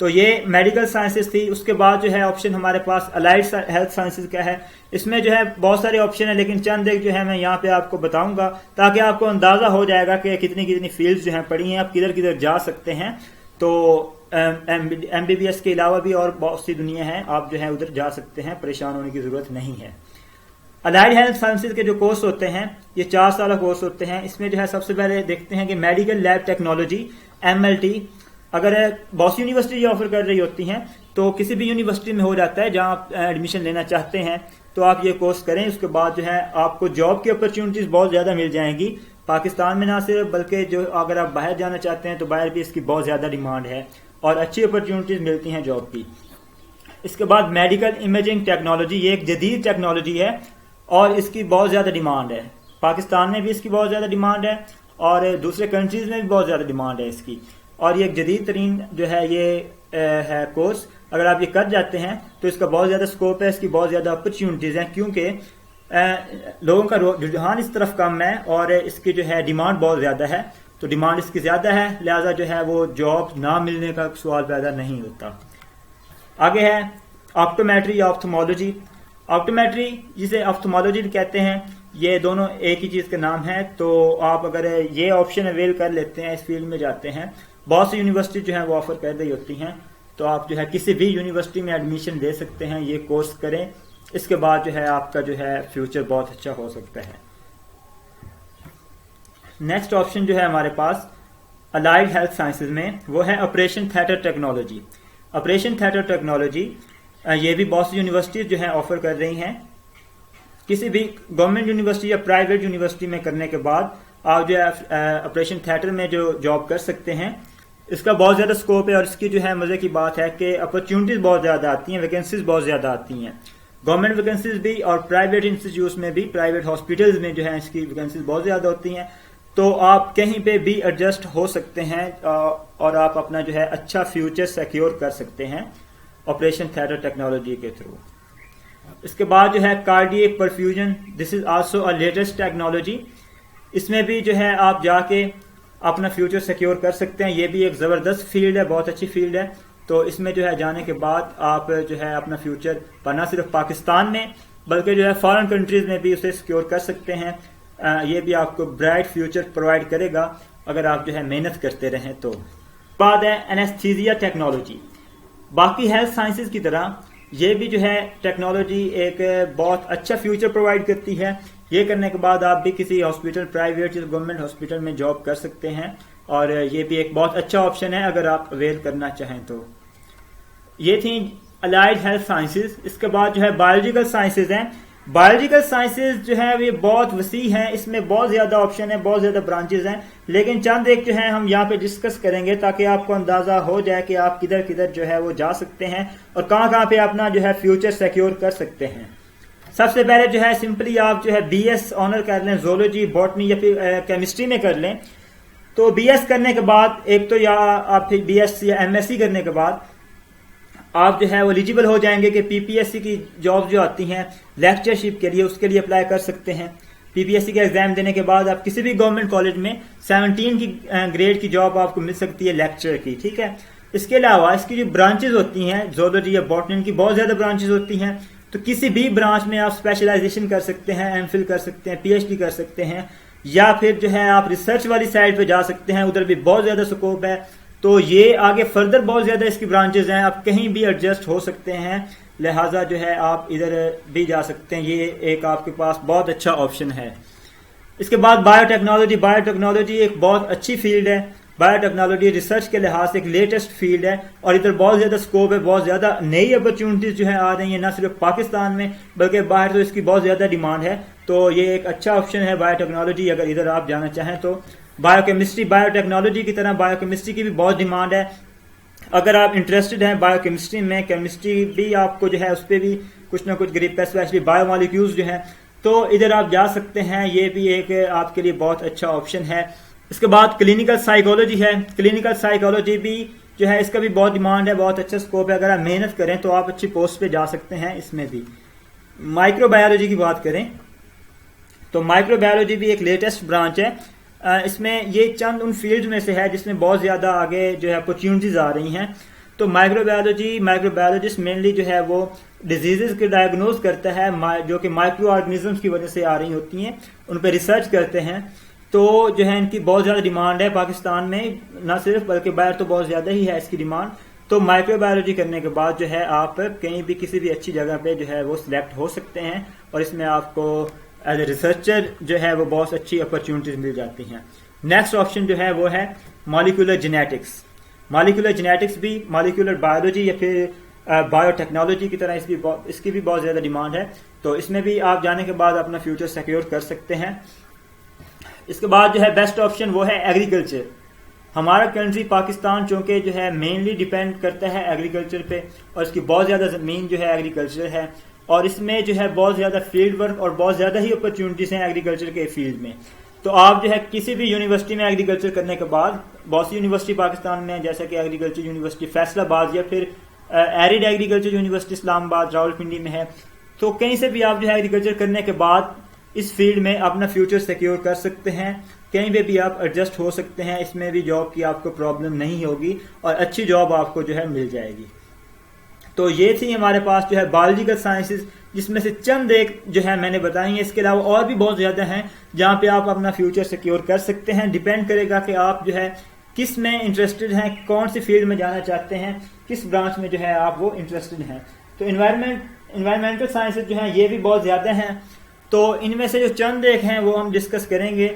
تو یہ medical sciences تھی. اس کے بعد جو ہے آپشن ہمارے پاس الائڈ ہیلتھ سائنسز کا ہے. اس میں جو ہے بہت سارے آپشن ہیں لیکن چند ایک جو ہے میں یہاں پہ آپ کو بتاؤں گا تاکہ آپ کو اندازہ ہو جائے گا کہ کتنی کتنی فیلڈز جو ہیں پڑھی ہیں, آپ کدھر کدھر جا سکتے ہیں. تو ایم بی بی ایس کے علاوہ بھی اور بہت سی دنیا ہے, آپ جو ہے ادھر جا سکتے ہیں, پریشان ہونے کی ضرورت نہیں ہے. الائڈ ہیلتھ سائنسز کے جو کورس ہوتے ہیں یہ 4 سالہ کورس ہوتے ہیں. اس میں جو ہے سب سے پہلے دیکھتے ہیں کہ میڈیکل لیب ٹیکنالوجی MLT اگر بہت سی یونیورسٹی یہ آفر کر رہی ہوتی ہیں تو کسی بھی یونیورسٹی میں ہو جاتا ہے جہاں آپ ایڈمیشن لینا چاہتے ہیں تو آپ یہ کورس کریں. اس کے بعد جو ہے آپ کو جاب کی اپرچونیٹیز بہت زیادہ مل جائیں گی, پاکستان میں نہ صرف بلکہ جو اگر آپ باہر جانا چاہتے ہیں تو باہر بھی اس کی بہت زیادہ ڈیمانڈ ہے اور اچھی اپرچونیٹیز ملتی ہیں جاب کی. اس کے بعد میڈیکل امیجنگ ٹیکنالوجی, یہ ایک جدید ٹیکنالوجی ہے اور اس کی بہت زیادہ ڈیمانڈ ہے. پاکستان میں بھی اس کی بہت زیادہ ڈیمانڈ ہے اور دوسرے کنٹریز میں بھی بہت زیادہ ڈیمانڈ ہے اس کی. اور یہ ایک جدید ترین جو ہے یہ ہے کورس, اگر آپ یہ کر جاتے ہیں تو اس کا بہت زیادہ سکوپ ہے, اس کی بہت زیادہ اپرچونیٹیز ہیں کیونکہ لوگوں کا رجحان اس طرف کم ہے اور اس کی جو ہے ڈیمانڈ بہت زیادہ ہے. تو ڈیمانڈ اس کی زیادہ ہے لہذا جو ہے وہ جاب نہ ملنے کا سوال پیدا نہیں ہوتا. آگے ہے آپٹومیٹری یا آپتھمولوجی. آپٹومیٹری جسے آپتھمولوجی کہتے ہیں, یہ دونوں ایک ہی چیز کا نام ہے. تو آپ اگر یہ آپشن اویل کر لیتے ہیں, اس فیلڈ میں جاتے ہیں, بہت سی یونیورسٹی جو ہے وہ آفر کر رہی ہوتی ہیں, تو آپ جو ہے کسی بھی یونیورسٹی میں ایڈمیشن لے سکتے ہیں, یہ کورس کریں. اس کے بعد جو ہے آپ کا جو ہے فیوچر بہت اچھا ہو سکتا ہے. نیکسٹ آپشن جو ہے ہمارے پاس الائڈ ہیلتھ سائنسز میں وہ ہے operation theatre technology. Operation theatre technology یہ بھی بہت سی یونیورسٹیز جو ہیں آفر کر رہی ہیں. کسی بھی گورنمنٹ یونیورسٹی یا پرائیویٹ یونیورسٹی میں کرنے کے بعد آپ جو ہے آپریشن تھیٹر میں جو جاب کر سکتے ہیں. اس کا بہت زیادہ سکوپ ہے اور اس کی جو ہے مزے کی بات ہے کہ اپرچونیٹیز بہت زیادہ آتی ہیں, ویکینسیز بہت زیادہ آتی ہیں, گورنمنٹ ویکینسیز بھی اور پرائیویٹ انسٹیٹیوٹس میں بھی, پرائیویٹ ہاسپٹلز میں جو ہے اس کی ویکینسیز بہت زیادہ ہوتی ہیں. تو آپ کہیں پہ بھی ایڈجسٹ ہو سکتے ہیں اور آپ اپنا جو ہے اچھا فیوچر سیکیور کر سکتے ہیں آپریشن تھیٹر ٹیکنالوجی کے تھرو. اس کے بعد جو ہے cardiac perfusion, this is also a latest technology. اس میں بھی جو ہے آپ جا کے اپنا فیوچر سیکیور کر سکتے ہیں. یہ بھی ایک زبردست فیلڈ ہے, بہت اچھی فیلڈ ہے. تو اس میں جو ہے جانے کے بعد آپ جو ہے اپنا فیوچر نہ صرف پاکستان میں بلکہ جو ہے فارن کنٹریز میں بھی اسے سیکیور کر سکتے ہیں. یہ بھی آپ کو برائٹ فیوچر پرووائڈ کرے گا اگر آپ جو ہے محنت کرتے رہیں. تو بعد ہے اینستھیزیا ٹیکنالوجی. باقی ہیلتھ سائنسز کی طرح یہ بھی جو ہے ٹیکنالوجی ایک بہت اچھا فیوچر پرووائڈ کرتی ہے. یہ کرنے کے بعد آپ بھی کسی ہاسپٹل, پرائیویٹ یا گورنمنٹ ہاسپٹل میں جاب کر سکتے ہیں اور یہ بھی ایک بہت اچھا آپشن ہے اگر آپ اویل کرنا چاہیں تو. یہ تھیں الائڈ ہیلتھ سائنسز. اس کے بعد جو ہے بایولوجیکل سائنسز ہیں. بایولوجیکل سائنسز جو ہے یہ بہت وسیع ہیں, اس میں بہت زیادہ آپشن ہیں, بہت زیادہ برانچز ہیں, لیکن چند ایک جو ہیں ہم یہاں پہ ڈسکس کریں گے تاکہ آپ کو اندازہ ہو جائے کہ آپ کدھر کدھر جو ہے وہ جا سکتے ہیں اور کہاں کہاں پہ اپنا جو ہے فیوچر سیکیور کر سکتے ہیں. سب سے پہلے جو ہے سمپلی آپ جو ہے BS آنر کر لیں, زولوجی, باٹنی یا پھر کیمسٹری میں کر لیں. تو BS کرنے کے بعد ایک تو یا آپ پھر BS یا MSc کرنے کے بعد آپ جو ہے وہ ایلیجیبل ہو جائیں گے کہ PPSC کی جاب جو آتی ہیں لیکچرشپ کے لیے, اس کے لیے اپلائی کر سکتے ہیں. PPSC کا ایگزام دینے کے بعد آپ کسی بھی گورنمنٹ کالج میں 17 کی گریڈ کی جاب آپ کو مل سکتی ہے لیکچر کی, ٹھیک ہے. اس کے علاوہ اس کی جو برانچز ہوتی ہیں زولوجی یا باٹنی کی بہت زیادہ برانچز ہوتی ہیں. تو کسی بھی برانچ میں آپ اسپیشلائزیشن کر سکتے ہیں, MPhil کر سکتے ہیں, PhD کر سکتے ہیں, یا پھر جو ہے آپ ریسرچ والی سائڈ پہ جا سکتے ہیں, ادھر بھی بہت زیادہ سکوپ ہے. تو یہ آگے فردر بہت زیادہ اس کی برانچز ہیں, آپ کہیں بھی ایڈجسٹ ہو سکتے ہیں, لہٰذا جو ہے آپ ادھر بھی جا سکتے ہیں. یہ ایک آپ کے پاس بہت اچھا آپشن ہے. اس کے بعد بایو ٹیکنالوجی. بایو ٹیکنالوجی ایک بہت اچھی فیلڈ ہے. بایو ٹیکنالوجی ریسرچ کے لحاظ سے ایک لیٹسٹ فیلڈ ہے اور ادھر بہت زیادہ سکوپ ہے, بہت زیادہ نئی اپرچونیٹیز جو ہے آ رہی ہیں, نہ صرف پاکستان میں بلکہ باہر تو اس کی بہت زیادہ ڈیمانڈ ہے. تو یہ ایک اچھا آپشن ہے بایو ٹیکنالوجی اگر ادھر آپ جانا چاہیں تو. بایو کیمسٹری, بایو ٹیکنالوجی کی طرح بایو کیمسٹری کی بھی بہت ڈیمانڈ ہے. اگر آپ انٹرسٹڈ ہیں بایو کیمسٹری میں, کیمسٹری بھی آپ کو جو ہے اس پہ بھی کچھ نہ کچھ گریپ ہے, اسپیشلی بایو مالیکیولز جو ہیں, تو ادھر آپ جا سکتے ہیں. یہ بھی ایک آپ کے لیے بہت اچھا آپشن ہے. اس کے بعد کلینکل سائیکالوجی ہے. کلینکل سائیکالوجی بھی جو ہے اس کا بھی بہت ڈیمانڈ ہے, بہت اچھا سکوپ ہے. اگر آپ محنت کریں تو آپ اچھی پوسٹ پہ جا سکتے ہیں اس میں بھی. مائکرو بایولوجی کی بات کریں تو مائکرو بایولوجی بھی ایک لیٹسٹ برانچ ہے. اس میں یہ چند ان فیلڈ میں سے ہے جس میں بہت زیادہ آگے جو ہے اپرچونیٹیز آ رہی ہیں. تو مائکروبیولوجسٹ مینلی جو ہے وہ ڈیزیزز کے ڈائگنوز کرتا ہے جو کہ مائکرو آرگنزمس کی وجہ سے آ رہی ہوتی ہیں، ان پہ ریسرچ کرتے ہیں. تو جو ہے ان کی بہت زیادہ ڈیمانڈ ہے پاکستان میں، نہ صرف بلکہ باہر تو بہت زیادہ ہی ہے اس کی ڈیمانڈ. تو مائکرو بایولوجی کرنے کے بعد جو ہے آپ کہیں بھی کسی بھی اچھی جگہ پہ جو ہے وہ سلیکٹ ہو سکتے ہیں، اور اس میں آپ کو ایز اے ریسرچر جو ہے وہ بہت اچھی اپرچونیٹیز مل جاتی ہیں. نیکسٹ آپشن جو ہے وہ ہے مالیکولر جینیٹکس. مالیکولر جینیٹکس بھی مالیکولر بایولوجی یا پھر بایو ٹیکنالوجی کی طرح اس کی بھی بہت زیادہ ڈیمانڈ ہے. تو اس میں بھی آپ جانے کے بعد اپنا فیوچر سیکیور کر سکتے ہیں. اس کے بعد جو ہے بیسٹ آپشن وہ ہے ایگریکلچر. ہمارا کنٹری پاکستان چونکہ جو ہے مینلی ڈیپینڈ کرتا ہے ایگریکلچر پہ، اور اس کی بہت زیادہ زمین جو ہے ایگریکلچر ہے، اور اس میں جو ہے بہت زیادہ فیلڈ ورک اور بہت زیادہ ہی اپرچونیٹیز ہیں ایگریکلچر کے فیلڈ میں. تو آپ جو ہے کسی بھی یونیورسٹی میں ایگریکلچر کرنے کے بعد، بہت سی یونیورسٹی پاکستان میں جیسے کہ ایگریکلچر یونیورسٹی فیصل آباد یا پھر ایریڈ ایگریکلچر یونیورسٹی اسلام آباد راولپنڈی میں ہے، تو کہیں سے بھی آپ جو ہے ایگریکلچر کرنے کے بعد اس فیلڈ میں اپنا فیوچر سیکیور کر سکتے ہیں. کہیں پہ بھی آپ ایڈجسٹ ہو سکتے ہیں، اس میں بھی جاب کی آپ کو پرابلم نہیں ہوگی اور اچھی جاب آپ کو جو ہے مل جائے گی. تو یہ تھی ہمارے پاس جو ہے بایولوجیکل سائنسز، جس میں سے چند ایک جو ہے میں نے بتائی ہیں. اس کے علاوہ اور بھی بہت زیادہ ہیں جہاں پہ آپ اپنا فیوچر سیکیور کر سکتے ہیں. ڈیپینڈ کرے گا کہ آپ جو ہے کس میں انٹرسٹڈ ہیں، کون سی فیلڈ میں جانا چاہتے ہیں، کس برانچ میں جو ہے آپ وہ انٹرسٹڈ ہیں. تو انوائرمنٹل سائنسز جو ہیں یہ بھی بہت زیادہ ہیں. تو ان میں سے جو چند ایک ہیں وہ ہم ڈسکس کریں گے.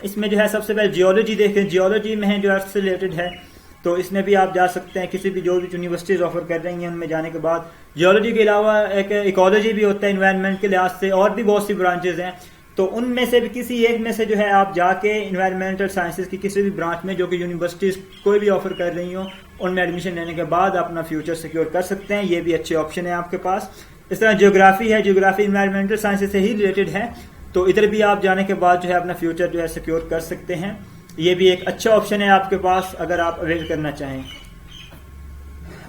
اس میں جو ہے سب سے پہلے جیولوجی دیکھیں. جیولوجی میں ہے جو ارتھ سے ریلیٹڈ ہے، تو اس میں بھی آپ جا سکتے ہیں. کسی بھی جو بھی یونیورسٹیز آفر کر رہی ہیں ان میں جانے کے بعد جیولوجی کے علاوہ ایک ایکولوجی بھی ہوتا ہے انوائرمنٹ کے لحاظ سے، اور بھی بہت سی برانچز ہیں. تو ان میں سے بھی کسی ایک میں سے جو ہے آپ جا کے انوائرمنٹل سائنسز کی کسی بھی برانچ میں جو کہ یونیورسٹیز کوئی بھی آفر کر رہی ہوں ان میں ایڈمیشن لینے کے بعد اپنا فیوچر سیکیور کر سکتے ہیں. یہ بھی اچھے آپشن ہیں آپ کے پاس. اس طرح جیوگرافی ہے، جیوگرافی انوائرمنٹل سائنسز سے ہی ریلیٹڈ ہے، تو ادھر بھی آپ جانے کے بعد جو ہے اپنا فیوچر جو ہے سیکیور کر سکتے ہیں. یہ بھی ایک اچھا آپشن ہے آپ کے پاس اگر آپ اویل کرنا چاہیں.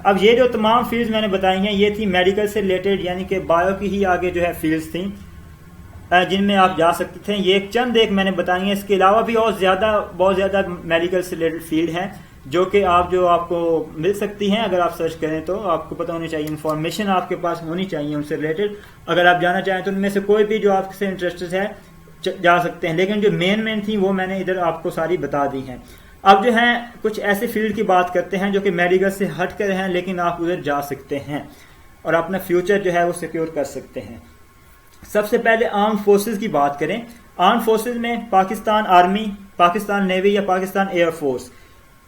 اب یہ جو تمام فیلڈز میں نے بتائی ہیں یہ تھی میڈیکل سے ریلیٹڈ، یعنی کہ بایو کی ہی آگے جو ہے فیلڈز تھیں جن میں آپ جا سکتے تھے. یہ چند ایک میں نے بتائی ہیں. اس کے علاوہ بھی اور بہت زیادہ میڈیکل سے ریلیٹڈ فیلڈ ہیں جو کہ آپ کو مل سکتی ہیں. اگر آپ سرچ کریں تو آپ کو پتہ ہونی چاہیے، انفارمیشن آپ کے پاس ہونی چاہیے ان سے ریلیٹڈ. اگر آپ جانا چاہیں تو ان میں سے کوئی بھی جو آپ سے انٹرسٹڈ ہے جا سکتے ہیں. لیکن جو مین تھیں وہ میں نے ادھر آپ کو ساری بتا دی ہیں. اب جو ہیں کچھ ایسے فیلڈ کی بات کرتے ہیں جو کہ میڈیکل سے ہٹ کر ہیں لیکن آپ ادھر جا سکتے ہیں اور اپنا فیوچر جو ہے وہ سیکیور کر سکتے ہیں. سب سے پہلے آرم فورسز کی بات کریں. آرم فورسز میں پاکستان آرمی، پاکستان نیوی یا پاکستان ایئر فورس،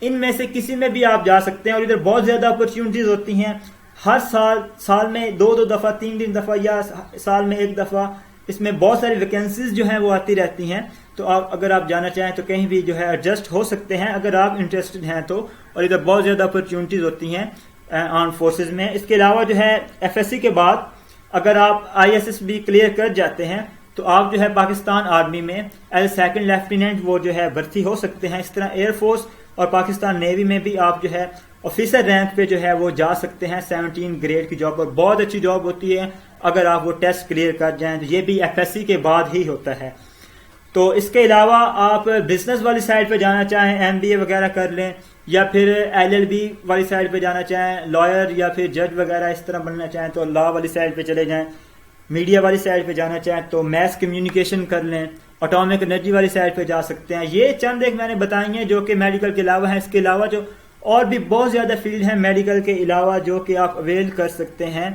ان میں سے کسی میں بھی آپ جا سکتے ہیں. اور ادھر بہت زیادہ اپرچونیٹیز ہوتی ہیں. ہر سال میں دو دفعہ، تین دفعہ یا سال میں ایک دفعہ اس میں بہت ساری ویکینسیز جو ہیں وہ آتی رہتی ہیں. تو اگر آپ جانا چاہیں تو کہیں بھی جو ہے ایڈجسٹ ہو سکتے ہیں اگر آپ انٹرسٹڈ ہیں تو. اور ادھر بہت زیادہ اپرچونیٹیز ہوتی ہیں آرم فورسز میں. اس کے علاوہ جو ہے FSC کے بعد اگر آپ ISSB کلیئر کر جاتے ہیں تو آپ جو ہے پاکستان آرمی میں ایز سیکنڈ لیفٹیننٹ وہ جو ہے بھرتی ہو سکتے ہیں. اس طرح ایئر فورس اور پاکستان نیوی میں بھی آپ جو ہے آفیسر رینک پہ جو ہے وہ جا سکتے ہیں. 17 گریڈ کی جاب، اور بہت اچھی جاب ہوتی ہے اگر آپ وہ ٹیسٹ کلیئر کر جائیں تو. یہ بھی FSC کے بعد ہی ہوتا ہے. تو اس کے علاوہ آپ بزنس والی سائڈ پہ جانا چاہیں، MBA وغیرہ کر لیں، یا پھر LLB والی سائڈ پہ جانا چاہیں، لائر یا پھر جج وغیرہ اس طرح بننا چاہیں تو لا والی سائڈ پہ چلے جائیں. میڈیا والی سائڈ پہ جانا چاہیں تو میس کمیونیکیشن کر لیں. اٹامک انرجی والی سائڈ پہ جا سکتے ہیں. یہ چند ایک میں نے بتائی ہیں جو کہ میڈیکل کے علاوہ ہیں. اس کے علاوہ جو اور بھی بہت زیادہ فیلڈ ہیں میڈیکل کے علاوہ جو کہ آپ اویل کر سکتے ہیں.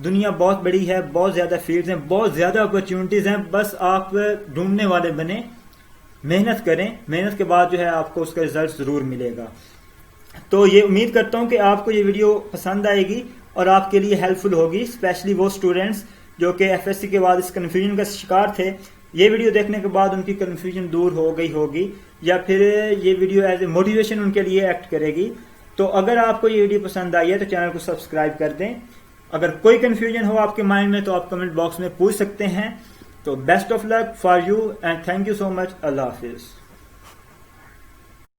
دنیا بہت بڑی ہے، بہت زیادہ فیلڈز ہیں، بہت زیادہ اپرچونیٹیز ہیں. بس آپ ڈھونڈنے والے بنیں، محنت کریں. محنت کے بعد جو ہے آپ کو اس کا رزلٹ ضرور ملے گا. تو یہ امید کرتا ہوں کہ آپ کو یہ ویڈیو پسند آئے گی اور آپ کے لیے ہیلپ فل ہوگی، اسپیشلی وہ اسٹوڈنٹس جو کہ FSC کے بعد اس کنفیوژن کا شکار تھے. یہ ویڈیو دیکھنے کے بعد ان کی کنفیوژن دور ہو گئی ہوگی، یا پھر یہ video as a motivation in کے لیے ایکٹ کرے گی. تو اگر آپ کو یہ ویڈیو پسند آئی ہے تو چینل کو سبسکرائب کر دیں. اگر کوئی کنفیوژن ہو آپ کے مائنڈ میں تو آپ کمنٹ باکس میں پوچھ سکتے ہیں. تو best of luck for you and thank you so much. اللہ حافظ.